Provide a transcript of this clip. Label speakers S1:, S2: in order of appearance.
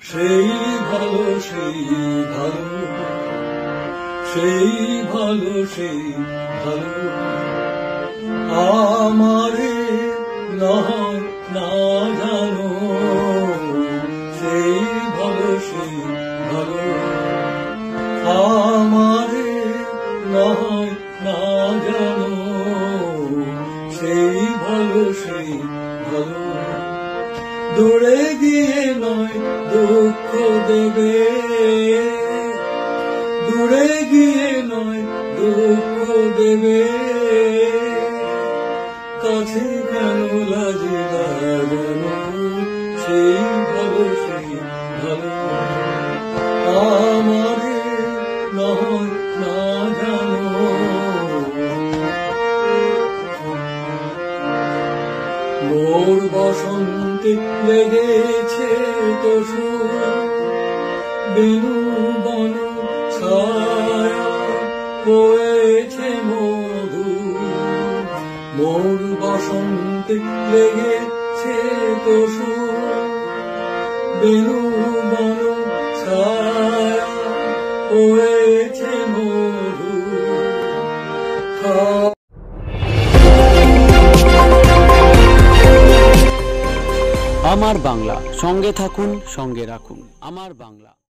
S1: সেই ভালো সেই ভালো, সেই ভালো সেই ভালো আমারে নয় না জানো, সেই ভালো সেই ভালো আমারে নয় না জানো, সেই ভালো সেই ভালো দূরে গিয়ে নয় দুঃখ দেবে, দূরে গিয়ে নয় দুঃখ দেবে, কাছে কেন লাজে লাগানো, সেই ভালো সেই ভালো আমারে নয় না জানো। মোর বসন্তে লেগেছে তোষু, বেনু বন ছায়া হয়েছে মধু, মোর বসন্তে লেগেছে তোষু, বেনু বন ছায়া হয়েছে মধু।
S2: আমার বাংলা, সঙ্গে থাকুন, সঙ্গে রাখুন আমার বাংলা।